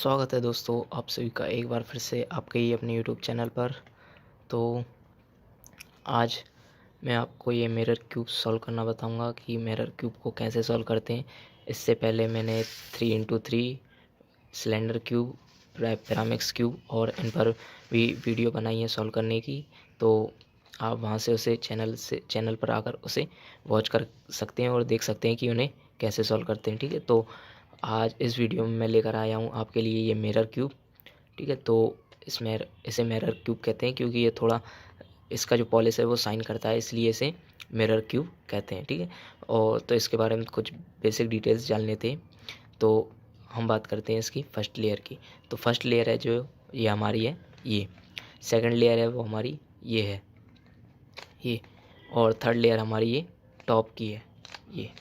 स्वागत है दोस्तों आप सभी का एक बार फिर से आपके ही अपने यूट्यूब चैनल पर। तो आज मैं आपको ये मिरर क्यूब सॉल्व करना बताऊंगा कि मिरर क्यूब को कैसे सॉल्व करते हैं। इससे पहले मैंने 3x3 cylinder cube, pyramids cube और इन पर भी वीडियो बनाई है सॉल्व करने की। तो आप वहां से उसे चैनल पर आकर उसे वॉच कर सकते हैं और देख सकते हैं कि उन्हें कैसे सॉल्व करते हैं। ठीक है, तो आज इस वीडियो में मैं लेकर आया हूँ आपके लिए ये मिरर क्यूब। ठीक है, तो इसमें इसे मिरर क्यूब कहते हैं क्योंकि ये थोड़ा इसका जो पॉलिश है वो शाइन करता है, इसलिए इसे मिरर क्यूब कहते हैं। ठीक है, और तो इसके बारे में कुछ बेसिक डिटेल्स जान लेते हैं। तो हम बात करते हैं इसकी फर्स्ट लेयर की। तो फर्स्ट लेयर है जो ये हमारी है, ये सेकंड लेयर है वो हमारी ये है, ये और थर्ड लेयर हमारी ये टॉप की है, ये।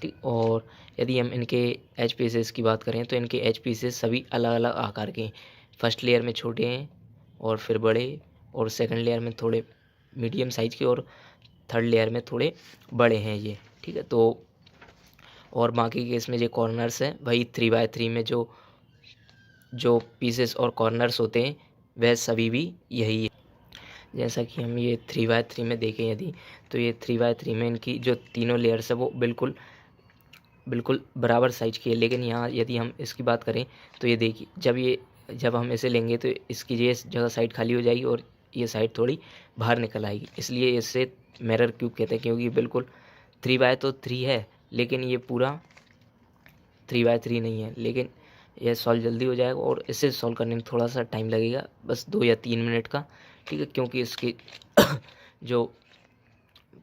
ठीक, और यदि हम इनके एच पीसेस की बात करें तो इनके एच पीसेस सभी अलग अलग आकार के हैं। फर्स्ट लेयर में छोटे हैं और फिर बड़े, और सेकंड लेयर में थोड़े मीडियम साइज़ के, और थर्ड लेयर में थोड़े बड़े हैं ये। ठीक है, तो और बाकी के इसमें जो कॉर्नर्स हैं वही 3x3 में जो जो पीसेस और कॉर्नर्स होते हैं वह सभी भी यही है। जैसा कि हम ये 3x3 में देखें यदि, तो ये 3x3 में इनकी जो तीनों लेयर्स है वो बिल्कुल बिल्कुल बराबर साइज़ की है। लेकिन यहाँ यदि हम इसकी बात करें तो ये देखिए, जब हम इसे लेंगे तो इसकी ये जगह साइड खाली हो जाएगी और ये साइड थोड़ी बाहर निकल आएगी, इसलिए इसे मिरर क्यूब कहते हैं। क्योंकि बिल्कुल 3x3 है लेकिन ये पूरा 3x3 नहीं है। लेकिन यह सॉल्व जल्दी हो जाएगा और इसे सॉल्व करने में थोड़ा सा टाइम लगेगा, बस 2 या 3 मिनट का। ठीक है, क्योंकि इसके जो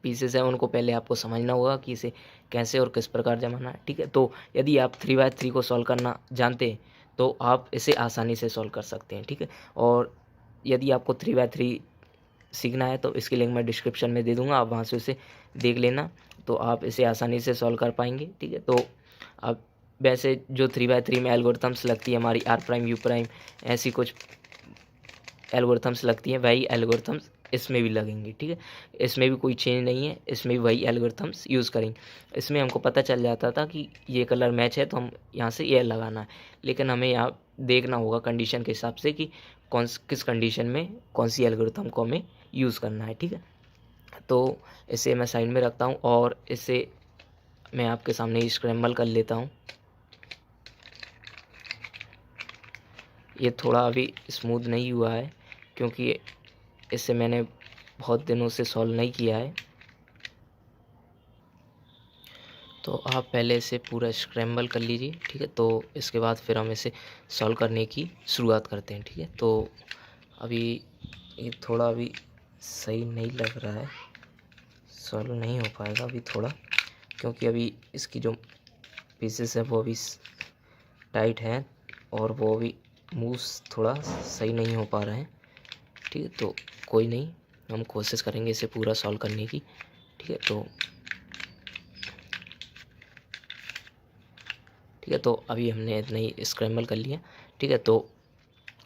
पीसेस हैं उनको पहले आपको समझना होगा कि इसे कैसे और किस प्रकार जमाना है। ठीक है, तो यदि आप 3x3 को सॉल्व करना जानते हैं तो आप इसे आसानी से सॉल्व कर सकते हैं। ठीक है, और यदि आपको 3x3 सीखना है तो इसकी लिंक मैं डिस्क्रिप्शन में दे दूंगा, आप वहां से उसे देख लेना, तो आप इसे आसानी से सॉल्व कर पाएंगे। ठीक है, तो अब वैसे जो 3x3 में एल्गोरिथम्स लगती है हमारी आर प्राइम यू प्राइम, ऐसी कुछ एल्गोरिथम्स लगती हैं, वही एल्गोरिथम्स इसमें भी लगेंगे। ठीक है, इसमें भी कोई चेंज नहीं है, इसमें भी वही एल्गोरिथम्स यूज़ करेंगे। इसमें हमको पता चल जाता था कि ये कलर मैच है तो हम यहाँ से ये लगाना है, लेकिन हमें यहाँ देखना होगा कंडीशन के हिसाब से कि किस कंडीशन में कौन सी एल्गोरिथम को हमें यूज़ करना है। ठीक है, तो इसे मैं साइड में रखता हूँ और इसे मैं आपके सामने स्क्रैम्बल कर लेता हूँ। ये थोड़ा अभी स्मूथ नहीं हुआ है क्योंकि इसे मैंने बहुत दिनों से सॉल्व नहीं किया है। तो आप पहले इसे पूरा स्क्रैम्बल कर लीजिए। ठीक है, तो इसके बाद फिर हम इसे सॉल्व करने की शुरुआत करते हैं। ठीक है, तो अभी ये थोड़ा अभी सही नहीं लग रहा है, सॉल्व नहीं हो पाएगा अभी थोड़ा, क्योंकि अभी इसकी जो पीसेस है वो अभी टाइट हैं और वो अभी मूव्स थोड़ा सही नहीं हो पा रहे हैं। ठीक है, तो कोई नहीं, हम कोशिश करेंगे इसे पूरा सॉल्व करने की। ठीक है, तो अभी हमने इतना ही स्क्रैम्बल कर लिया। ठीक है, तो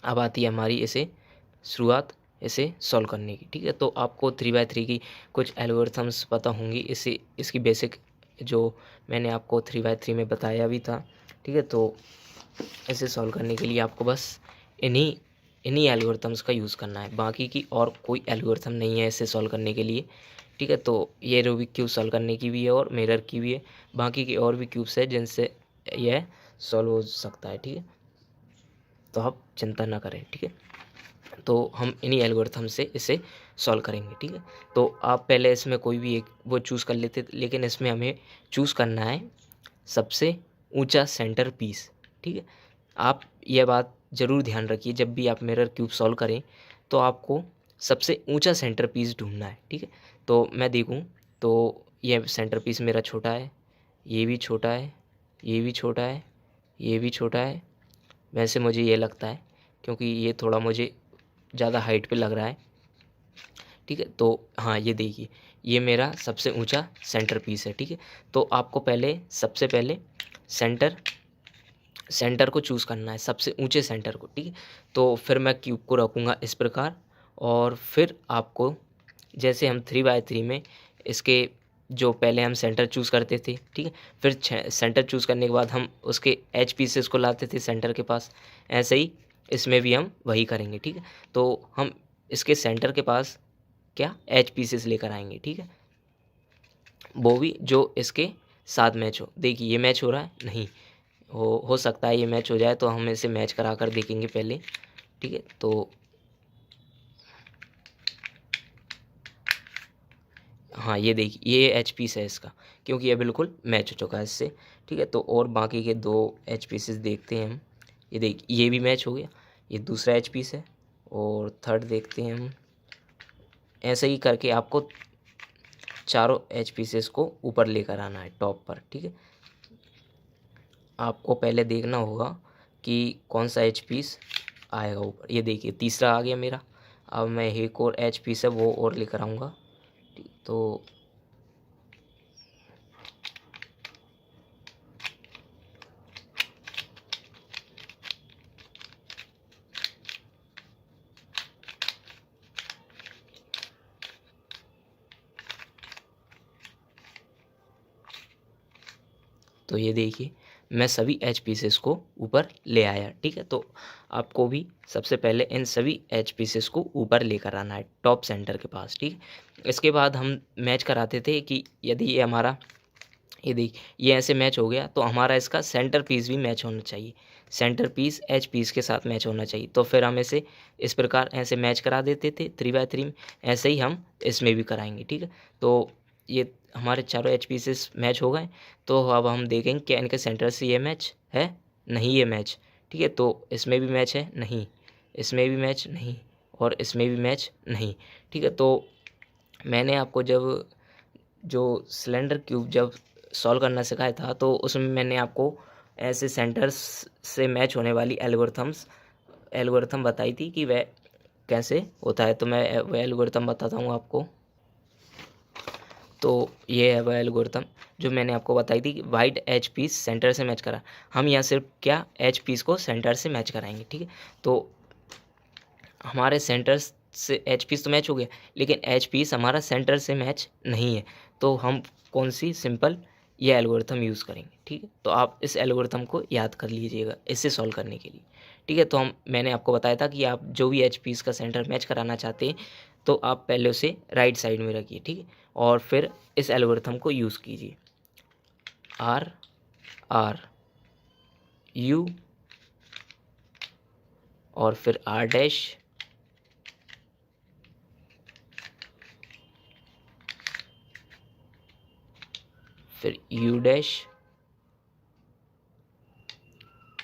अब आती है हमारी इसे शुरुआत इसे सॉल्व करने की। ठीक है, तो आपको 3x3 की कुछ एल्गोरिथम्स पता होंगी, इसकी बेसिक जो मैंने आपको 3x3 में बताया भी था। ठीक है, तो इसे सॉल्व करने के लिए आपको बस इन्हीं इन्हीं एल्गोरिथम्स का यूज़ करना है, बाकी की और कोई एल्गोरिथम नहीं है इसे सॉल्व करने के लिए। ठीक है, तो ये रूबिक क्यूब सॉल्व करने की भी है और मिरर की भी है, बाकी की और भी क्यूब्स है जिनसे यह सॉल्व हो सकता है। ठीक है, तो आप चिंता ना करें। ठीक है, तो हम इन्हीं एल्गोरिथम से इसे सॉल्व करेंगे। ठीक है, तो आप पहले इसमें कोई भी एक वो चूज़ कर लेते, लेकिन इसमें हमें चूज़ करना है सबसे ऊंचा सेंटर पीस। ठीक है, आप यह बात ज़रूर ध्यान रखिए, जब भी आप मिरर क्यूब सॉल्व करें तो आपको सबसे ऊंचा सेंटर पीस ढूंढना है। ठीक है, तो मैं देखूं तो यह सेंटर पीस मेरा छोटा है, ये भी छोटा है, ये भी छोटा है, ये भी छोटा है। वैसे मुझे ये लगता है क्योंकि ये थोड़ा मुझे ज़्यादा हाइट पे लग रहा है। ठीक है, तो हाँ ये देखिए, ये मेरा सबसे ऊंचा सेंटर पीस है। ठीक है, तो आपको सबसे पहले सेंटर सेंटर को चूज़ करना है, सबसे ऊंचे सेंटर को। ठीक है, तो फिर मैं क्यूब को रखूँगा इस प्रकार, और फिर आपको जैसे हम 3x3 में इसके जो पहले हम सेंटर चूज़ करते थे, ठीक है। फिर सेंटर चूज़ करने के बाद हम उसके एज पीसेस को लाते थे सेंटर के पास। ऐसे ही इसमें भी हम वही करेंगे, ठीक है। तो हम इसके सेंटर के पास क्या एज पीसेस लेकर आएंगे, ठीक है। वो भी जो इसके साथ मैच हो। देखिए ये मैच हो रहा है, नहीं हो सकता है ये मैच हो जाए, तो हम इसे मैच करा कर देखेंगे पहले, ठीक है। तो हाँ ये देखिए ये एच पीस है इसका, क्योंकि ये बिल्कुल मैच हो चुका है इससे, ठीक है। तो और बाकी के 2 एच पीसेस देखते हैं हम। ये देखिए ये भी मैच हो गया, ये दूसरा एच पीस है। और थर्ड देखते हैं हम। ऐसे ही करके आपको चारों एच पीसेस को ऊपर लेकर आना है टॉप पर, ठीक है। आपको पहले देखना होगा कि कौन सा एच पीस आएगा ऊपर। ये देखिए तीसरा आ गया मेरा। अब मैं एक और एच पीस है वो और लेकर आऊँगा, तो ये देखिए मैं सभी एच पीसेस को ऊपर ले आया, ठीक है। तो आपको भी सबसे पहले इन सभी एच पीसेस को ऊपर लेकर आना है टॉप सेंटर के पास, ठीक है। इसके बाद हम मैच कराते थे कि यदि ये हमारा, ये देखिए ये ऐसे मैच हो गया, तो हमारा इसका सेंटर पीस भी मैच होना चाहिए। सेंटर पीस एच पीस के साथ मैच होना चाहिए। तो फिर हम इसे इस प्रकार ऐसे मैच करा देते थे 3x3 में। ऐसे ही हम इसमें भी कराएंगे, ठीक है। तो ये हमारे चारों एच पीसेस मैच हो गए। तो अब हम देखेंगे क्या इनके सेंटर से ये मैच है, नहीं ये मैच, ठीक है। तो इसमें भी मैच है, नहीं इसमें भी मैच, नहीं और इसमें भी मैच, नहीं, ठीक है। तो मैंने आपको जब जो सिलेंडर क्यूब जब सॉल्व करना सिखाया था, तो उसमें मैंने आपको ऐसे सेंटर्स से मैच होने वाली एल्गोरिथम बताई थी कि वह कैसे होता है। तो मैं वह एल्गोरिथम बताता हूँ आपको। तो ये है वह एल्गोरिथम जो मैंने आपको बताई थी कि वाइड एच पीस सेंटर से मैच करा। हम यहाँ सिर्फ क्या एच पीस को सेंटर से मैच कराएंगे, ठीक है। तो हमारे सेंटर से एच पीस तो मैच हो गया, लेकिन एच पीस हमारा सेंटर से मैच नहीं है। तो हम कौन सी सिंपल ये एल्गोरिथम यूज़ करेंगे, ठीक है। तो आप इस एल्गोरिथम को याद कर लीजिएगा इसे सॉल्व करने के लिए, ठीक है। तो मैंने आपको बताया था कि आप जो भी एच पीस का सेंटर मैच कराना चाहते हैं, तो आप पहले उसे राइट साइड में रखिए, ठीक है। और फिर इस एल्गोरिथम को यूज़ कीजिए। आर आर यू और फिर आर डैश, फिर यू डैश,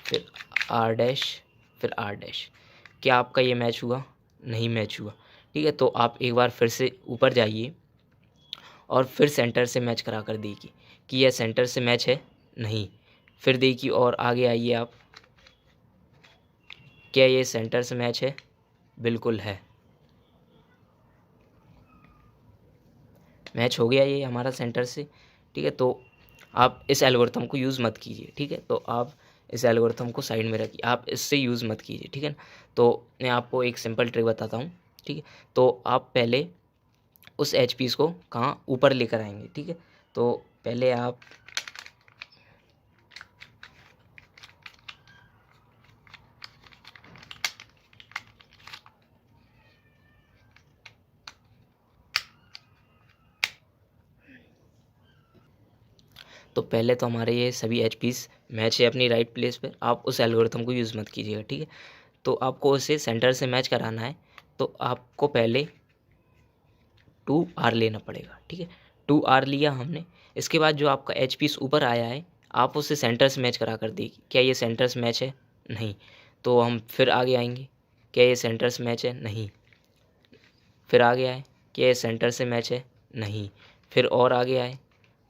फिर आर डैश, फिर आर डैश। क्या आपका ये मैच हुआ? नहीं मैच हुआ, ठीक है। तो आप एक बार फिर से ऊपर जाइए और फिर सेंटर से मैच करा कर देखिए कि यह सेंटर से मैच है, नहीं। फिर देखिए और आगे आइए आप, क्या ये सेंटर से मैच है? बिल्कुल है, मैच हो गया ये हमारा सेंटर से, ठीक है। तो आप इस एल्गोरिथम को यूज़ मत कीजिए, ठीक है। तो आप इस एल्गोरिथम को साइड में रखिए, आप इससे यूज़ मत कीजिए, ठीक है ना। तो मैं आपको एक सिंपल ट्रिक बताता हूँ, ठीक है। तो आप पहले उस एच पीस को कहाँ ऊपर लेकर आएंगे, ठीक है। तो पहले आप पहले तो हमारे ये सभी एच पीस मैच है अपनी राइट प्लेस पर। आप उस एल्गोरिथम को यूज़ मत कीजिएगा, ठीक है। तो आपको उसे सेंटर से मैच कराना है, तो आपको पहले 2R लेना पड़ेगा, ठीक है। 2R लिया हमने। इसके बाद जो आपका एच पीस ऊपर आया है, आप उसे सेंटर से मैच करा कर देखिए, क्या ये सेंटर से मैच है? नहीं। तो हम फिर आगे आएंगे, क्या ये सेंटर से मैच है? नहीं। फिर आगे आए, क्या ये सेंटर से मैच है? नहीं। फिर और आगे आए,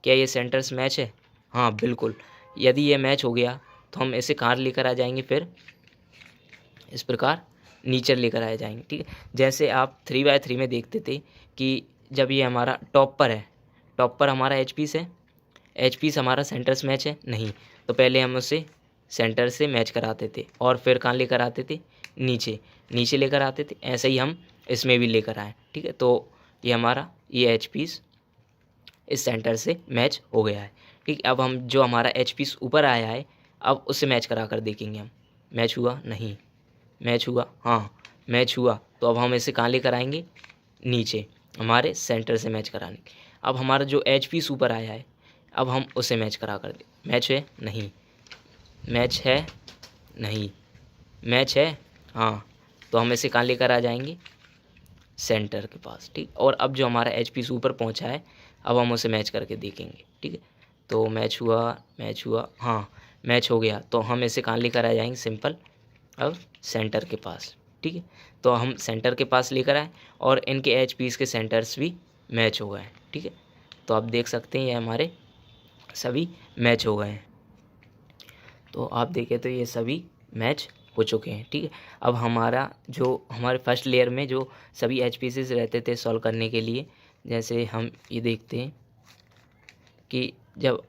क्या ये सेंटर से मैच है? हाँ बिल्कुल। यदि ये मैच हो गया, तो हम इसे कहाँ लेकर आ जाएंगे? फिर इस प्रकार नीचे लेकर आए जाएंगे, ठीक है। जैसे आप 3x3 में देखते थे कि जब ये हमारा टॉप पर है, टॉप पर हमारा एच पीस है, एच पीस हमारा सेंटर से मैच है, नहीं। तो पहले हम उसे सेंटर से मैच कराते थे और फिर कहाँ लेकर आते थे? नीचे, नीचे लेकर आते थे। ऐसे ही हम इसमें भी लेकर आए, ठीक है। तो ये हमारा ये एच पीस इस सेंटर से मैच हो गया है। ठीक, अब हम जो हमारा एच पीस ऊपर आया है अब उससे मैच करा कर देखेंगे हम। मैच हुआ नहीं, मैच हुआ हाँ, मैच हुआ। तो अब हम इसे कहाँ लेकर आएंगे, नीचे हमारे सेंटर से मैच कराने। अब हमारा जो एच पीस ऊपर आया है अब हम उसे मैच करा कर दे। मैच है नहीं, मैच है नहीं, मैच है हाँ। तो हम इसे कहाँ लेकर आ जाएंगे, सेंटर के पास। ठीक, और अब जो हमारा एच पीस ऊपर पहुंचा है अब हम उसे मैच करके देखेंगे। ठीक है, तो मैच हुआ, मैच हुआ हाँ, मैच हो गया। तो हम इसे कहाँ लेकर आ जाएंगे, सिंपल अब सेंटर के पास। ठीक है, तो हम सेंटर के पास लेकर आए और इनके एच पीस के सेंटर्स भी मैच हो गए हैं। ठीक है, तो आप देख सकते हैं ये हमारे सभी मैच हो गए हैं। तो आप देखें तो ये सभी मैच हो चुके हैं। ठीक है, अब हमारा जो हमारे फर्स्ट लेयर में जो सभी एच पीसेस रहते थे सॉल्व करने के लिए, जैसे हम ये देखते हैं कि जब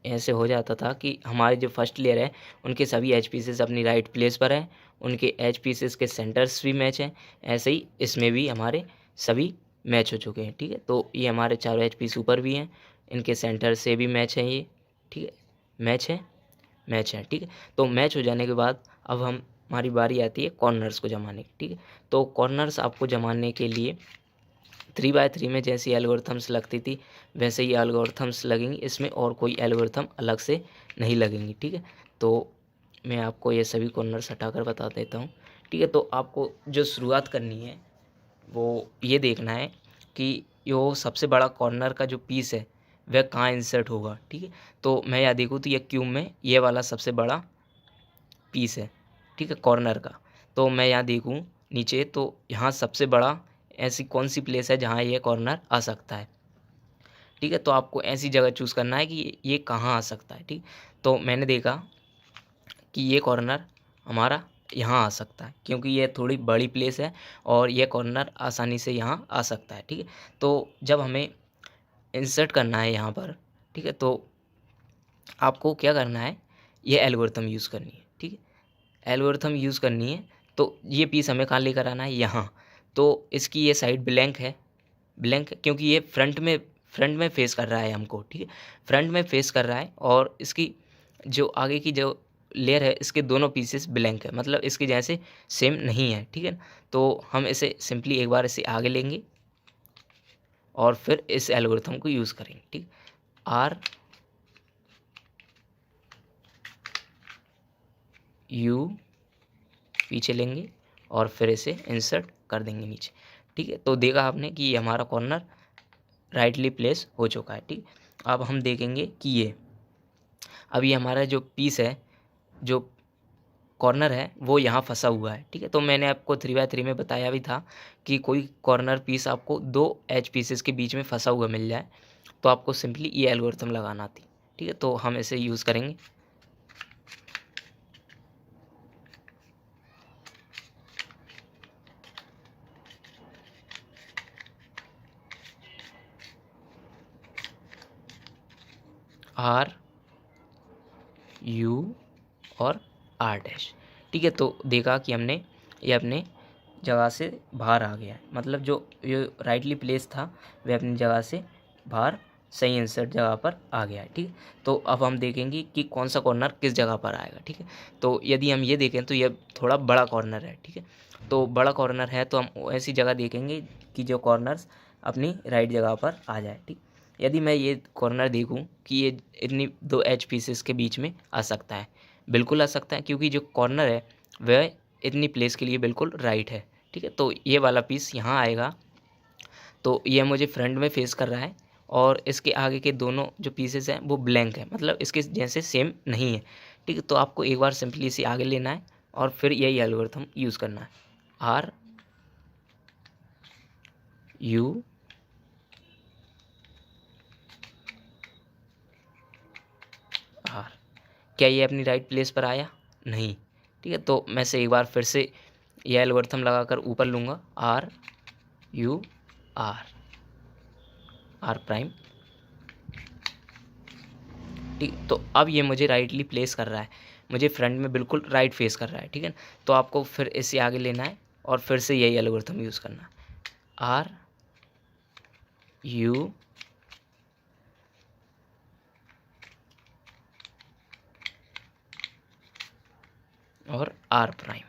ऐसे हो जाता था कि हमारे जो फर्स्ट लेयर है उनके सभी एच पीसेस अपनी राइट प्लेस पर हैं, उनके एच पीसेस के सेंटर्स भी मैच हैं। ऐसे ही इसमें भी हमारे सभी मैच हो चुके हैं। ठीक है, तो ये हमारे चारों एच पीस ऊपर भी हैं, इनके सेंटर से भी मैच हैं ये। ठीक है, मैच है, मैच है। ठीक है, तो मैच हो जाने के बाद अब हम हमारी बारी आती है कॉर्नर्स को जमाने की। ठीक है, तो कॉर्नर्स आपको जमाने के लिए 3x3 में जैसी एल्गोरिथम्स लगती थी वैसे ही एल्गोरिथम्स लगेंगी इसमें, और कोई एल्गोरिथम अलग से नहीं लगेंगी। ठीक है, तो मैं आपको ये सभी कॉर्नर्स हटाकर बता देता हूँ। ठीक है, तो आपको जो शुरुआत करनी है वो ये देखना है कि यो सबसे बड़ा कॉर्नर का जो पीस है वह कहाँ इंसर्ट होगा। ठीक है, तो मैं यहाँ देखूँ तो ये क्यूब में ये वाला सबसे बड़ा पीस है। ठीक है, कॉर्नर का। तो मैं यहाँ देखूँ नीचे तो यहाँ सबसे बड़ा ऐसी कौन सी प्लेस है जहाँ ये कॉर्नर आ सकता है। ठीक है, तो आपको ऐसी जगह चूज़ करना है कि ये कहाँ आ सकता है। ठीक, तो मैंने देखा कि ये कॉर्नर हमारा यहाँ आ सकता है क्योंकि ये थोड़ी बड़ी प्लेस है और ये कॉर्नर आसानी से यहाँ आ सकता है। ठीक है, तो जब हमें इंसर्ट करना है यहाँ पर, ठीक है, तो आपको क्या करना है, ये एल्गोरिथम यूज़ करनी है। ठीक है, एल्गोरिथम यूज़ करनी है। तो ये पीस हमें कहाँ लेकर आना है, यहाँ। तो इसकी ये साइड ब्लैंक है, ब्लैंक क्योंकि ये फ्रंट में फेस कर रहा है हमको। ठीक है, फ्रंट में फेस कर रहा है और इसकी जो आगे की जो लेयर है इसके दोनों पीसेस ब्लैंक है, मतलब इसके जैसे सेम नहीं है। ठीक है, तो हम इसे सिंपली एक बार इसे आगे लेंगे और फिर इस एल्गोरिथम को यूज़ करेंगे। ठीक, आर यू पीछे लेंगे और फिर इसे इंसर्ट कर देंगे नीचे। ठीक है, तो देखा आपने कि ये हमारा कॉर्नर राइटली प्लेस हो चुका है। ठीक, अब हम देखेंगे कि ये अब ये हमारा जो पीस है, जो कॉर्नर है वो यहाँ फंसा हुआ है। ठीक है, तो मैंने आपको 3x3 में बताया भी था कि कोई कॉर्नर पीस आपको दो एच पीसेस के बीच में फंसा हुआ मिल जाए तो आपको सिंपली ये एल्गोरिथम लगाना थी। ठीक है, तो हम इसे यूज़ करेंगे। आर यू और आर डैश। ठीक है, तो देखा कि हमने ये अपने जगह से बाहर आ गया है, मतलब जो ये राइटली प्लेस था वह अपनी जगह से बाहर सही इंसर्ट जगह पर आ गया है। ठीक है, तो अब हम देखेंगे कि कौन सा कॉर्नर किस जगह पर आएगा। ठीक है, तो यदि हम ये देखें तो ये थोड़ा बड़ा कॉर्नर है। ठीक है, तो बड़ा कॉर्नर है तो हम ऐसी जगह देखेंगे कि जो कॉर्नर्स अपनी राइट जगह पर आ जाए। ठीक, यदि मैं ये कॉर्नर देखूं कि ये इतनी दो एच पीसेस के बीच में आ सकता है, बिल्कुल आ सकता है क्योंकि जो कॉर्नर है वह इतनी प्लेस के लिए बिल्कुल राइट है। ठीक है, तो ये वाला पीस यहाँ आएगा तो ये मुझे फ्रंट में फेस कर रहा है और इसके आगे के दोनों जो पीसेस हैं वो ब्लैंक है, मतलब इसके जैसे सेम नहीं है। ठीक है, तो आपको एक बार सिंपली इसे आगे लेना है और फिर यही एल्गोरिथम यूज़ करना है। आर यू आर, क्या ये अपनी राइट प्लेस पर आया, नहीं। ठीक है, तो मैं से एक बार फिर से यह एल्गोरिथम लगाकर ऊपर लूँगा, R U R, R prime. ठीक, तो अब ये मुझे राइटली प्लेस कर रहा है, मुझे फ्रंट में बिल्कुल राइट फेस कर रहा है। ठीक है, तो आपको फिर इसे आगे लेना है और फिर से यही एल्गोरिथम यूज़ करना है, आर यू और आर प्राइम,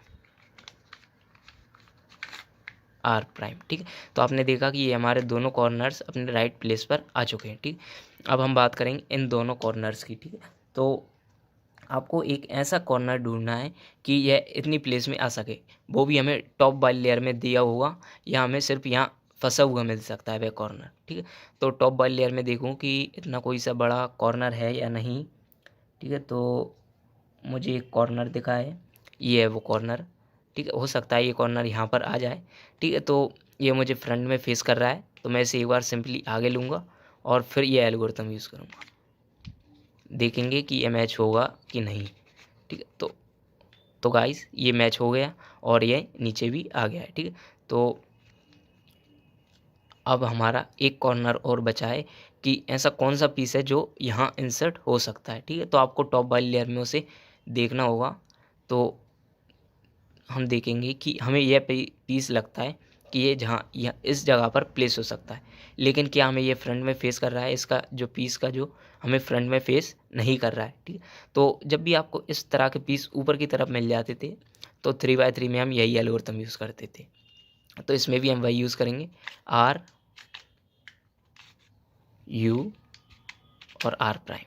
आर प्राइम। ठीक है, तो आपने देखा कि ये हमारे दोनों कॉर्नर्स अपने राइट प्लेस पर आ चुके हैं। ठीक, अब हम बात करेंगे इन दोनों कॉर्नर्स की। ठीक है, तो आपको एक ऐसा कॉर्नर ढूंढना है कि यह इतनी प्लेस में आ सके, वो भी हमें टॉप वाली लेयर में दिया होगा या हमें सिर्फ यहाँ फंसा हुआ मिल सकता है वह कॉर्नर। ठीक है, तो टॉप वाली लेयर में देखूँ कि इतना कोई सा बड़ा कॉर्नर है या नहीं। ठीक है, तो मुझे एक कॉर्नर दिखा है, ये है वो कॉर्नर। ठीक है, हो सकता है ये कॉर्नर यहाँ पर आ जाए। ठीक है, तो ये मुझे फ्रंट में फेस कर रहा है, तो मैं इसे एक बार सिंपली आगे लूँगा और फिर ये एल्गोरिथम यूज़ करूँगा, देखेंगे कि ये मैच होगा कि नहीं। ठीक है, तो गाइस ये मैच हो गया और ये नीचे भी आ गया है। ठीक है, तो अब हमारा एक कॉर्नर और बचा है कि ऐसा कौन सा पीस है जो यहाँ इंसर्ट हो सकता है। ठीक है, तो आपको टॉप वाली लेयर में उसे देखना होगा। तो हम देखेंगे कि हमें यह पीस लगता है कि ये जहाँ यह इस जगह पर प्लेस हो सकता है, लेकिन क्या हमें ये फ्रंट में फेस कर रहा है, इसका जो पीस का जो हमें फ्रंट में फेस नहीं कर रहा है। ठीक है, तो जब भी आपको इस तरह के पीस ऊपर की तरफ मिल जाते थे तो 3x3 में हम यही एल्गोरिथम यूज़ करते थे। तो इसमें भी हम वही यूज़ करेंगे, आर यू और आर प्राइम।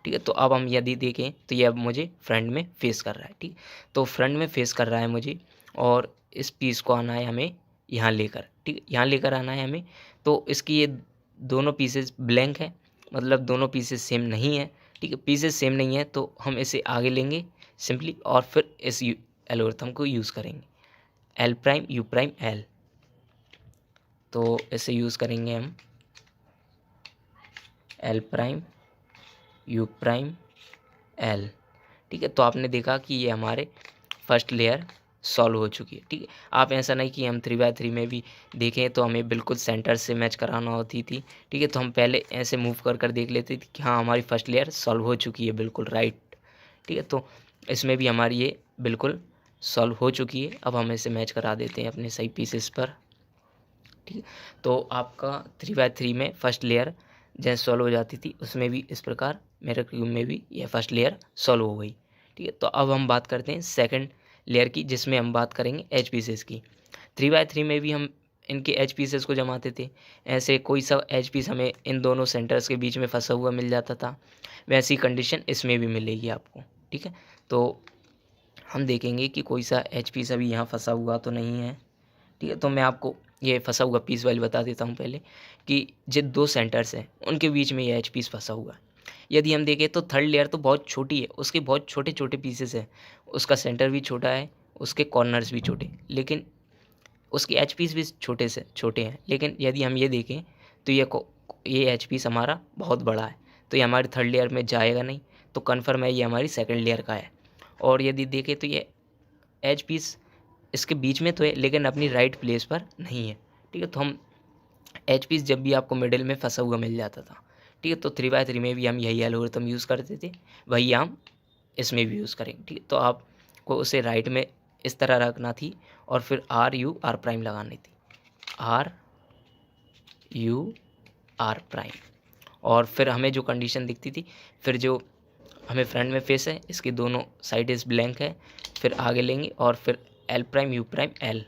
ठीक है, तो अब हम यदि देखें तो ये अब मुझे फ्रंट में फेस कर रहा है। ठीक, तो फ्रंट में फेस कर रहा है मुझे और इस पीस को आना है हमें यहाँ लेकर। ठीक, यहाँ लेकर आना है हमें। तो इसकी ये दोनों पीसेस ब्लैंक है, मतलब दोनों पीसेस सेम नहीं है। ठीक है, पीसेस सेम नहीं है तो हम इसे आगे लेंगे सिंपली और फिर इस एल्गोरिथम को यूज़ करेंगे, L prime U prime L. तो इसे यूज़ करेंगे हम L prime U prime L. ठीक है, तो आपने देखा कि ये हमारे फर्स्ट लेयर सॉल्व हो चुकी है। ठीक है, आप ऐसा नहीं कि हम 3x3 में भी देखें तो हमें बिल्कुल सेंटर से मैच कराना होती थी। ठीक है, तो हम पहले ऐसे मूव कर कर देख लेते थे कि हाँ हमारी फर्स्ट लेयर सॉल्व हो चुकी है बिल्कुल राइट। ठीक है, तो इसमें भी हमारी ये बिल्कुल सॉल्व हो चुकी है। अब हम इसे मैच करा देते हैं अपने सही पीसेस पर। ठीक है, तो आपका 3x3 में फर्स्ट लेयर जैसे सॉल्व हो जाती थी उसमें भी इस प्रकार मेरे क्यूब में भी यह फर्स्ट लेयर सॉल्व हो गई। ठीक है, तो अब हम बात करते हैं सेकंड लेयर की, जिसमें हम बात करेंगे एच पीसेस की। 3x3 में भी हम इनके एच पीसेस को जमाते थे, ऐसे कोई सा एच पीस हमें इन दोनों सेंटर्स के बीच में फंसा हुआ मिल जाता था, वैसी कंडीशन इसमें भी मिलेगी आपको। ठीक है, तो हम देखेंगे कि कोई सा एच पीस अभी यहाँ फंसा हुआ तो नहीं है। ठीक है, तो मैं आपको ये फंसा हुआ पीस वाली बता देता हूँ पहले कि जो दो सेंटर्स हैं उनके बीच में ये एच पीस फंसा हुआ है। यदि हम देखें तो थर्ड लेयर तो बहुत छोटी है, उसके बहुत छोटे छोटे पीसेस हैं, उसका सेंटर भी छोटा है, उसके कॉर्नर्स भी छोटे, लेकिन उसके एच पीस भी छोटे से छोटे हैं। लेकिन यदि हम ये देखें तो ये एच पीस हमारा बहुत बड़ा है, तो ये हमारी थर्ड लेयर में जाएगा नहीं, तो कन्फर्म है ये हमारी सेकेंड लेयर का है। और यदि देखें तो ये एच पीस इसके बीच में तो है लेकिन अपनी राइट प्लेस पर नहीं है। ठीक है, तो हम एच पीस जब भी आपको मिडिल में फंसा हुआ मिल जाता था। ठीक है, तो 3x3 में भी हम यही एल्गोरिथम यूज़ करते थे, वही हम इसमें भी यूज़ करेंगे। ठीक है, तो आपको उसे राइट में इस तरह रखना थी और फिर आर यू आर प्राइम लगानी थी, आर यू आर प्राइम। और फिर हमें जो कंडीशन दिखती थी, फिर जो हमें फ्रंट में फेस है इसकी दोनों साइड्स ब्लैंक है, फिर आगे लेंगे और फिर L prime U prime L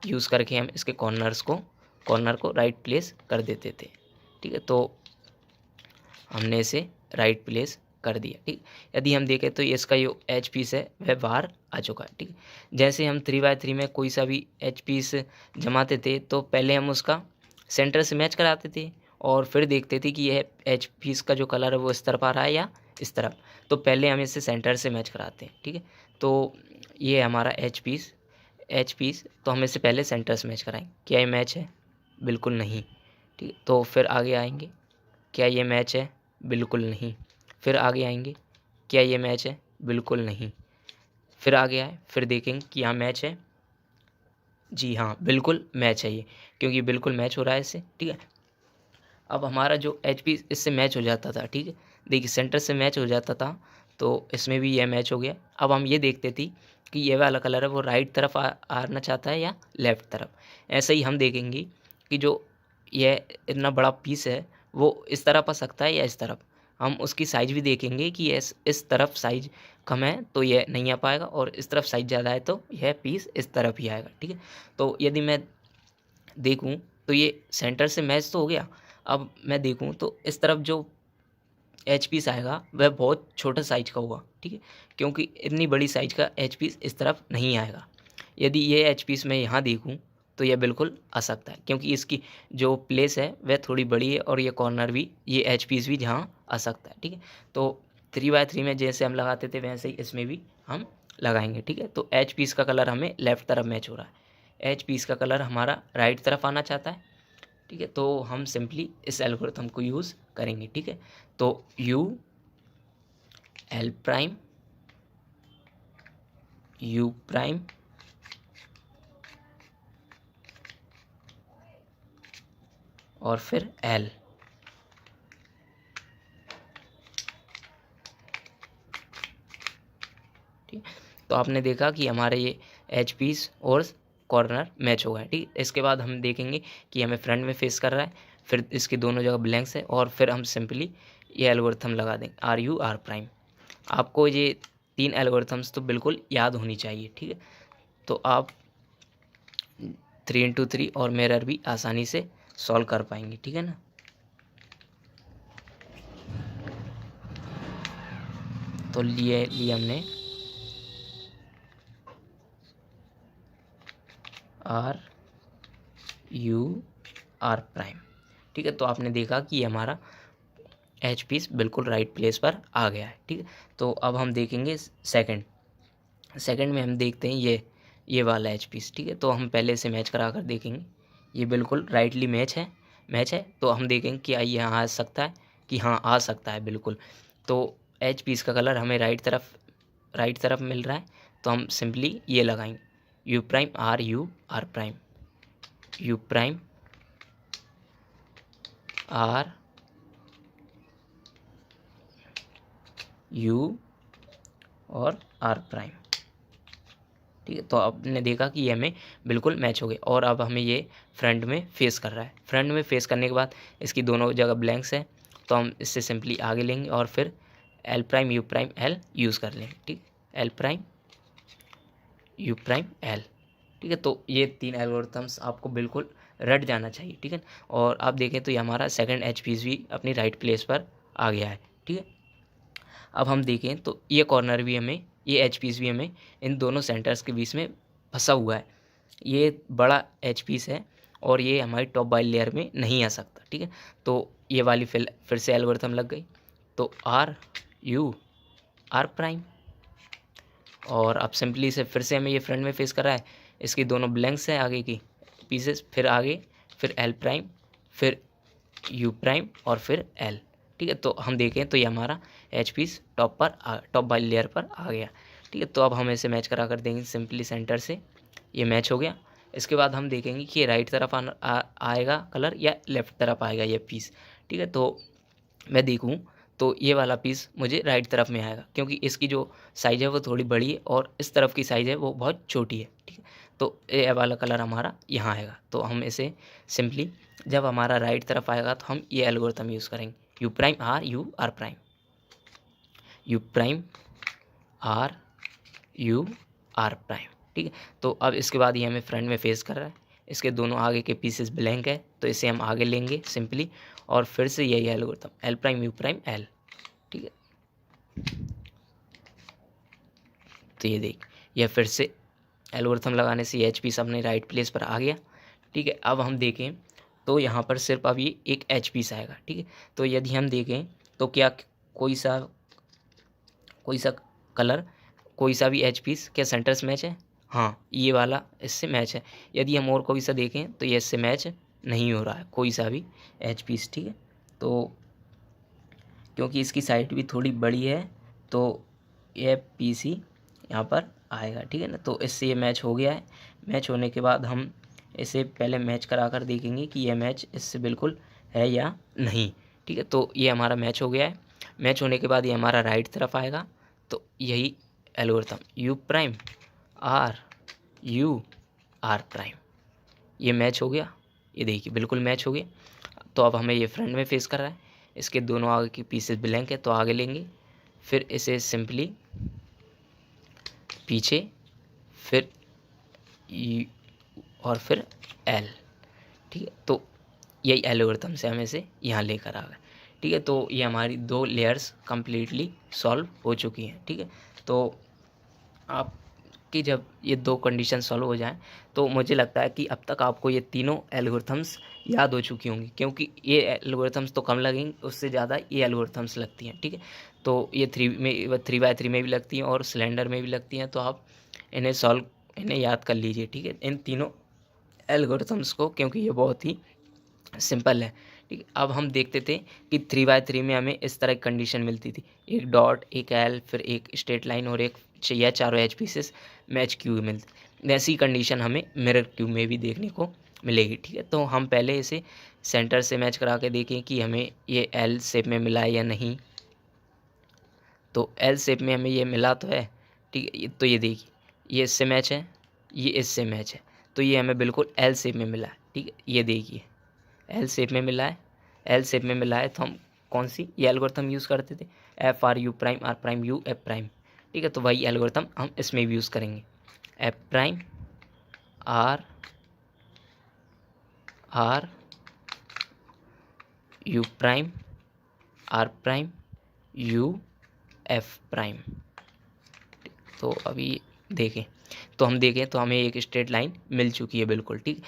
use करके हम इसके कॉर्नर को राइट प्लेस कर देते थे। ठीक है, तो हमने इसे राइट प्लेस कर दिया। ठीक, यदि हम देखें तो इसका जो एच पीस है वह बाहर आ चुका है। ठीक, जैसे हम 3x3 में कोई सा भी एच पीस जमाते थे तो पहले हम उसका सेंटर से मैच कराते थे और फिर देखते थे कि यह एच पीस का जो कलर है वो इस तरफ आ रहा है या इस तरफ, तो पहले हम इसे सेंटर से मैच कराते हैं। ठीक है, तो ये हमारा एच पीस तो हम इसे पहले सेंटर से मैच कराएंगे। क्या ये मैच है? बिल्कुल नहीं। ठीक, तो फिर आगे आएंगे, क्या ये मैच है? बिल्कुल नहीं। फिर आगे आएंगे, क्या ये मैच है? बिल्कुल नहीं। फिर आगे आए, फिर देखेंगे कि यहाँ मैच है, जी हाँ बिल्कुल मैच है ये, क्योंकि बिल्कुल मैच हो रहा है इससे। ठीक है, अब हमारा जो एच पी इससे मैच हो जाता था। ठीक है, देखिए सेंटर से मैच हो जाता था तो इसमें भी यह मैच हो गया। अब हम ये देखते थी कि ये वाला कलर है वो राइट तरफ आना चाहता है या लेफ़्ट तरफ। ऐसे ही हम देखेंगे कि जो यह इतना बड़ा पीस है वो इस तरफ आ सकता है या इस तरफ। हम उसकी साइज़ भी देखेंगे कि इस तरफ साइज़ कम है तो यह नहीं आ पाएगा, और इस तरफ साइज़ ज़्यादा है तो यह पीस इस तरफ ही आएगा, ठीक है। तो यदि मैं देखूँ तो ये सेंटर से मैच तो हो गया। अब मैं देखूँ तो इस तरफ जो एच पीस आएगा वह बहुत छोटा साइज़ का होगा, ठीक है, क्योंकि इतनी बड़ी साइज़ का एच पीस इस तरफ नहीं आएगा। यदि ये एच पीस मैं यहाँ देखूँ तो यह बिल्कुल आ सकता है, क्योंकि इसकी जो प्लेस है वह थोड़ी बड़ी है, और ये कॉर्नर भी, ये एच पीस भी यहाँ आ सकता है, ठीक है। तो 3x3 में जैसे हम लगाते थे वैसे ही इसमें भी हम लगाएंगे, ठीक है। तो एच पीस का कलर हमें लेफ़्ट तरफ मैच हो रहा है, एच पीस का कलर हमारा राइट तरफ आना चाहता है, ठीक है। तो हम सिंपली इस एल्गोरिथम को यूज़ करेंगे, ठीक है। तो you L prime U prime और फिर एल, ठीक। तो आपने देखा कि हमारे ये एच पीस और कॉर्नर मैच हो गए, ठीक। इसके बाद हम देखेंगे कि हमें फ्रंट में फेस कर रहा है, फिर इसकी दोनों जगह ब्लैंक्स है, और फिर हम सिंपली ये एल्गोरिथम लगा देंगे आर यू आर प्राइम। आपको ये 3 एल्गोरिथम्स तो बिल्कुल याद होनी चाहिए, ठीक है। तो आप 3x3 और मिरर भी आसानी से सॉल्व कर पाएंगे, ठीक है ना। तो लिए हमने आर यू आर प्राइम, ठीक है। तो आपने देखा कि हमारा एच पीस बिल्कुल राइट प्लेस पर आ गया है, ठीक है। तो अब हम देखेंगे सेकंड में हम देखते हैं ये वाला एच पीस, ठीक है। तो हम पहले से मैच करा कर देखेंगे, ये बिल्कुल राइटली मैच है। तो हम देखेंगे कि ये यहाँ आ सकता है, कि हाँ आ सकता है बिल्कुल। तो एच पीस का कलर हमें राइट तरफ मिल रहा है, तो हम सिंपली ये लगाएंगे U prime R U R prime, U prime R U और आर प्राइम, ठीक है। तो आपने देखा कि ये हमें बिल्कुल मैच हो गए, और अब हमें ये फ्रंट में फेस कर रहा है। फ्रंट में फेस करने के बाद इसकी दोनों जगह ब्लैंक्स है, तो हम इससे सिंपली आगे लेंगे और फिर L prime U prime L use कर लेंगे, ठीक। L prime U prime L, ठीक है। तो ये 3 एल्गोरिथम्स आपको बिल्कुल रट जाना चाहिए, ठीक है। और आप देखें तो ये हमारा सेकंड एच पीस भी अपनी राइट प्लेस पर आ गया है, ठीक है। अब हम देखें तो ये कॉर्नर भी हमें, ये एच पीस भी हमें इन दोनों सेंटर्स के बीच में फंसा हुआ है। ये बड़ा एच पीस है और ये हमारी टॉप वाली लेयर में नहीं आ सकता, ठीक है। तो ये वाली फिर से एल्गोरिथम लग गई, तो आर यू आर प्राइम, और अब सिंपली से फिर से हमें ये फ्रंट में फेस कर रहा है, इसकी दोनों ब्लैंक्स हैं आगे की पीसेस, फिर आगे, फिर एल प्राइम, फिर यू प्राइम और फिर एल, ठीक है। तो हम देखें तो ये हमारा एच पीस टॉप वाली लेयर पर आ गया, ठीक है। तो अब हम इसे मैच करा कर देंगे सिंपली सेंटर से, ये मैच हो गया। इसके बाद हम देखेंगे कि ये राइट तरफ आएगा कलर या लेफ़्ट तरफ आएगा ये पीस, ठीक है। तो मैं देखूँ तो ये वाला पीस मुझे राइट तरफ में आएगा, क्योंकि इसकी जो साइज़ है वो थोड़ी बड़ी है और इस तरफ की साइज़ है वो बहुत छोटी है, ठीक है। तो ये वाला कलर हमारा यहाँ आएगा, तो हम इसे सिंपली जब हमारा राइट तरफ आएगा तो हम ये एल्गोरिथम यूज़ करेंगे U prime R U R prime, U prime R U R prime, ठीक है। तो अब इसके बाद ये हमें फ्रंट में फेस कर रहा है, इसके दोनों आगे के पीसेस ब्लैंक है, तो इसे हम आगे लेंगे सिंपली, और फिर से यही algorithm L prime U prime L, ठीक है। तो ये देख, यह फिर से एल्गोरिथम लगाने से एच पीस अपने राइट प्लेस पर आ गया, ठीक है। अब हम देखें तो यहाँ पर सिर्फ अब ये एक एच पीस आएगा, ठीक है। तो यदि हम देखें तो क्या कोई सा कलर, कोई सा भी एच पीस क्या सेंटर से मैच है? हाँ, ये वाला इससे मैच है। यदि हम और कोई सा देखें तो ये इससे मैच नहीं हो रहा है कोई सा भी एच पीस, ठीक है। तो क्योंकि इसकी साइड भी थोड़ी बड़ी है तो ये पीस ही यहाँ पर आएगा, ठीक है ना। तो इससे ये मैच हो गया है। मैच होने के बाद हम इसे पहले मैच करा कर देखेंगे कि यह मैच इससे बिल्कुल है या नहीं, ठीक है। तो ये हमारा मैच हो गया है। मैच होने के बाद ये हमारा राइट तरफ आएगा, तो यही algorithm U prime R U R prime, ये मैच हो गया। ये देखिए बिल्कुल मैच हो गया। तो अब हमें ये फ्रंट में फेस कर रहा है, इसके दोनों आगे की पीसेस ब्लैंक है तो आगे लेंगे, फिर इसे सिंपली पीछे, फिर और फिर एल। ठीक है, तो यही एल्गोरिथम से हम इसे यहाँ लेकर आ गए। ठीक है, तो ये हमारी 2 लेयर्स कंप्लीटली सॉल्व हो चुकी हैं। ठीक है, तो आपकी जब ये 2 कंडीशन सॉल्व हो जाएं तो मुझे लगता है कि अब तक आपको ये तीनों एल्गोरिथम्स याद हो चुकी होंगी, क्योंकि ये एल्गोरिथम्स तो कम लगेंगी, उससे ज़्यादा ये एल्गोरिथम्स लगती हैं। ठीक है, तो ये 3x3 में भी लगती हैं और सिलेंडर में भी लगती हैं, तो आप इन्हें याद कर लीजिए। ठीक है, इन तीनों एल्गोरिथम्स को, क्योंकि ये बहुत ही सिंपल है। ठीक है, अब हम देखते थे कि 3x3 में हमें इस तरह की कंडीशन मिलती थी, एक डॉट, एक एल, फिर एक स्ट्रेट लाइन और एक या चारों एच पीसेस मैच क्यू मिलती। ऐसी कंडीशन हमें मिरर क्यू में भी देखने को मिलेगी। ठीक है, तो हम पहले इसे सेंटर से मैच करा के देखें कि हमें ये एल शेप में मिला है या नहीं। तो एल शेप में हमें ये मिला तो है। ठीक है, तो ये देखिए, ये इससे मैच है, ये इससे मैच है, तो ये हमें बिल्कुल एल शेप में मिला है। ठीक है, ये देखिए एल शेप में मिला है। एल शेप में मिला है तो हम कौन सी ये एल्गोरिथम यूज़ करते थे, F R U prime R prime U F prime. ठीक है, तो वही एल्गोरिथम हम इसमें भी यूज़ करेंगे, F prime R R U prime R prime U F prime. तो अभी देखें, तो हम देखें तो हमें एक स्ट्रेट लाइन मिल चुकी है बिल्कुल। ठीक,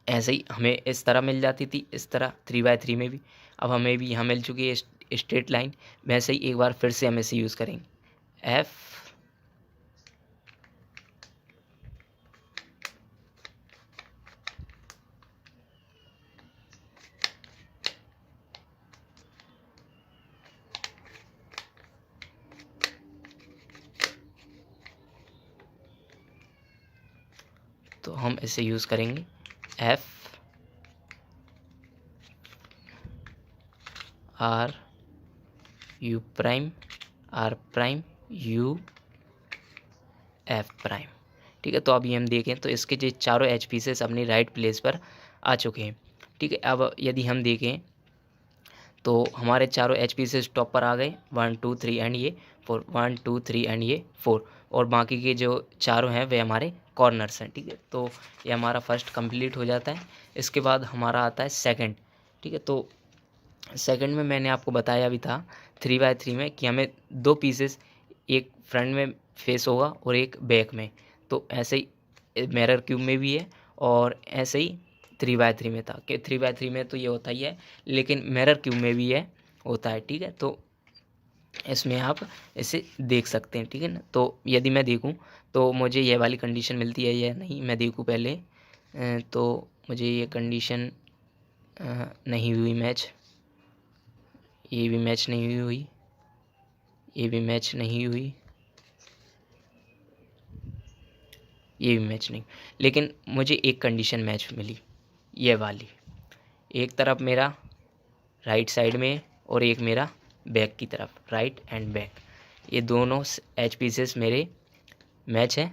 ऐसे ही हमें इस तरह मिल जाती थी, इस तरह 3x3 में भी। अब हमें भी यहाँ मिल चुकी है स्ट्रेट लाइन, वैसे ही एक बार फिर से हम इसे यूज़ करेंगे, एफ तो हम इसे यूज़ करेंगे, F R U prime R prime U F prime. ठीक है, तो अभी हम देखें तो इसके जो चारों एच पीसेस अपनी राइट प्लेस पर आ चुके हैं। ठीक है, अब यदि हम देखें तो हमारे चारों एच पीसेस टॉप पर आ गए, 1 2 3 एंड ये 4, 1 2 3 एंड ये 4, और बाकी के जो चारों हैं वे हमारे कॉर्नर्स हैं। ठीक है, तो ये हमारा फर्स्ट कंप्लीट हो जाता है। इसके बाद हमारा आता है सेकंड। ठीक है, तो सेकंड में मैंने आपको बताया भी था 3x3 में कि हमें 2 पीसेस, एक फ्रंट में फेस होगा और एक बैक में। तो ऐसे ही मिरर क्यूब में भी है और ऐसे ही 3x3 में था कि 3x3 में तो ये होता ही है, लेकिन मिरर क्यूब में भी है होता है। ठीक है, तो इसमें आप इसे देख सकते हैं। ठीक है ना, तो यदि मैं देखूं तो मुझे यह वाली कंडीशन मिलती है या नहीं, मैं देखूं पहले। तो मुझे ये कंडीशन नहीं हुई मैच, ये भी मैच नहीं हुई, ये भी मैच नहीं हुई, ये भी मैच नहीं, लेकिन मुझे एक कंडीशन मैच मिली, ये वाली। एक तरफ मेरा राइट साइड में और एक मेरा बैक की तरफ, राइट एंड बैक, ये दोनों एच पीसेस मेरे मैच हैं।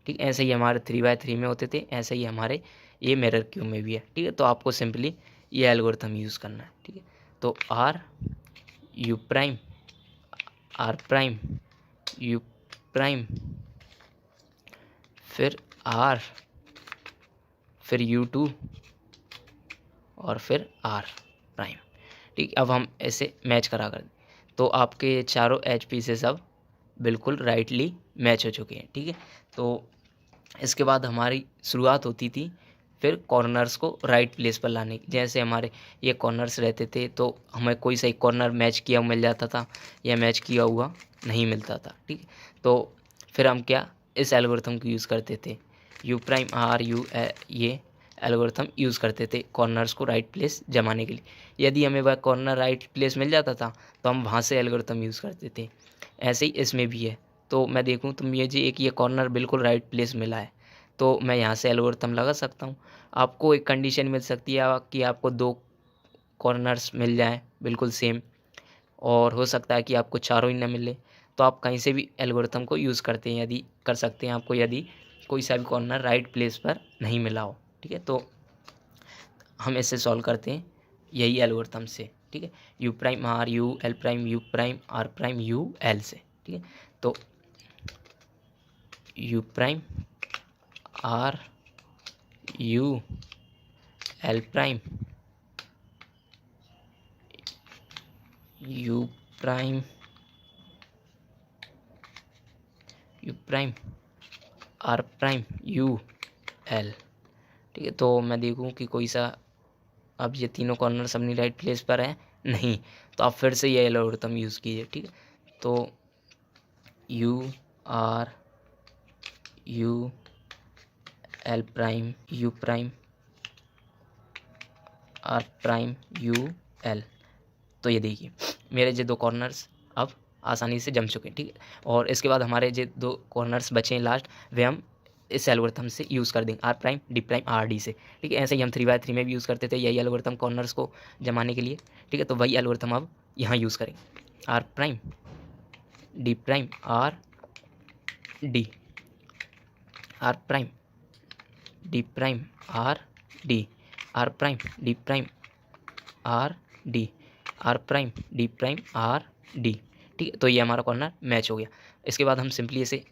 ठीक, ऐसे ही हमारे 3x3 में होते थे, ऐसे ही हमारे ये मिरर क्यूब में भी है। ठीक है, तो आपको सिंपली ये एल्गोरिथम यूज़ करना है। ठीक है, तो R U prime R prime U prime, फिर आर, फिर U2 और फिर आर प्राइम। ठीक, अब हम ऐसे मैच करा कर, तो आपके ये चारों एच पीसेस अब बिल्कुल राइटली मैच हो चुके हैं। ठीक है, तो इसके बाद हमारी शुरुआत होती थी फिर कॉर्नर्स को राइट प्लेस पर लाने की। जैसे हमारे ये कॉर्नर्स रहते थे तो हमें कोई सही कॉर्नर मैच किया मिल जाता था या मैच किया हुआ नहीं मिलता था। ठीक है, तो फिर हम क्या इस एल्गोरिथम को यूज़ करते थे, यू प्राइम आर यू, ये एल्गोरिथम यूज़ करते थे कॉर्नर्स को राइट प्लेस जमाने के लिए। यदि हमें वह कॉर्नर राइट प्लेस मिल जाता था तो हम वहाँ से एल्गोरिथम यूज़ करते थे। ऐसे ही इसमें भी है, तो मैं देखूँ तो मुझे एक ये कॉर्नर बिल्कुल राइट प्लेस मिला है, तो मैं यहाँ से एल्गोरिथम लगा सकता हूँ। आपको एक कंडीशन मिल सकती है कि आपको 2 कॉर्नर्स मिल जाएँ बिल्कुल सेम, और हो सकता है कि आपको चारों ही ना मिले, तो आप कहीं से भी एल्गोरिथम को यूज़ करते हैं, यदि कर सकते हैं आपको, यदि कोई सा भी कॉर्नर राइट प्लेस पर नहीं मिला हो। ठीक है, तो हम इसे सॉल्व करते हैं। यही एल्गोरिथम से, ठीक है, U prime R U L prime U prime R prime U L से, ठीक है। तो U prime R U L prime U prime R prime U L, ठीक है। तो मैं देखूँ कि कोई सा अब ये तीनों कॉर्नर्स अपनी राइट प्लेस पर हैं, नहीं, तो आप फिर से ये एल्गोरिथम यूज़ कीजिए, ठीक है। तो U R U L prime U prime R prime U L, तो ये देखिए मेरे ये दो कॉर्नर्स अब आसानी से जम चुके हैं, ठीक है। और इसके बाद हमारे जो दो कॉर्नर्स बचे हैं लास्ट, वे हम इस एल्गोरिथम से यूज़ कर देंगे, R prime D prime R D से, ठीक है। ऐसे ही हम 3x3 में भी यूज़ करते थे यही एल्गोरिथम कॉर्नर्स को जमाने के लिए, ठीक है। तो वही एल्गोरिथम अब यहाँ यूज़ करेंगे, R prime D prime R D, R prime D prime R D, R prime D prime R D, R prime D prime R D, ठीक है। तो ये हमारा कॉर्नर मैच हो गया। इसके बाद हम सिंपली इसे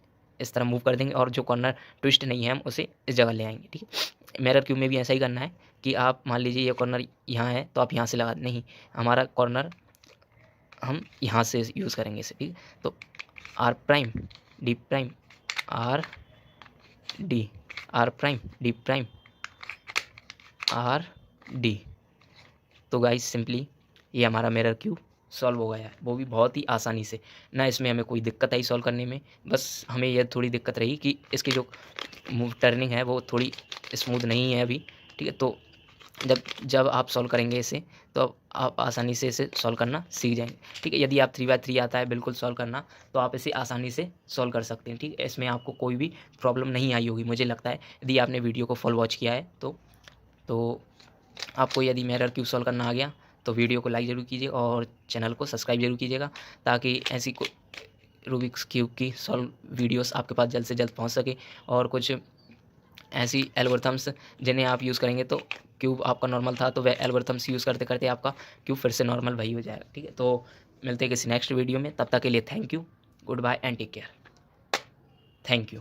इस तरह मूव कर देंगे और जो कॉर्नर ट्विस्ट नहीं है हम उसे इस जगह ले आएंगे, ठीक है। मिरर क्यूब में भी ऐसा ही करना है कि आप मान लीजिए ये कॉर्नर यहाँ है तो आप यहाँ से लगा, नहीं, हमारा कॉर्नर हम यहाँ से यूज़ करेंगे इसे, ठीक है। तो R prime D prime R D, R prime D prime R D. तो गाइस सिंपली ये हमारा मिरर क्यूब सॉल्व हो गया है, वो भी बहुत ही आसानी से, ना इसमें हमें कोई दिक्कत आई सॉल्व करने में। बस हमें यह थोड़ी दिक्कत रही कि इसकी जो टर्निंग है वो थोड़ी स्मूथ नहीं है अभी, ठीक है। तो जब आप सॉल्व करेंगे इसे तो आप आसानी से इसे सॉल्व करना सीख जाएंगे, ठीक है। यदि आप 3x3 आता है बिल्कुल सॉल्व करना तो आप इसे आसानी से सॉल्व कर सकते हैं, ठीक है। इसमें आपको कोई भी प्रॉब्लम नहीं आई होगी मुझे लगता है, यदि आपने वीडियो को फुल वॉच किया है तो आपको यदि मिरर क्यूब सॉल्व करना आ गया तो वीडियो को लाइक ज़रूर कीजिए और चैनल को सब्सक्राइब जरूर कीजिएगा, ताकि ऐसी रूबिक्स क्यूब की सॉल्व वीडियोस आपके पास जल्द से जल्द पहुंच सके। और कुछ ऐसी एल्गोरिथम्स जिन्हें आप यूज़ करेंगे तो क्यूब आपका नॉर्मल था तो वह एल्गोरिथम्स यूज़ करते करते आपका क्यूब फिर से नॉर्मल वही हो जाएगा, ठीक है। तो मिलते हैं किसी नेक्स्ट वीडियो में, तब तक के लिए thank you, goodbye and take care, thank you.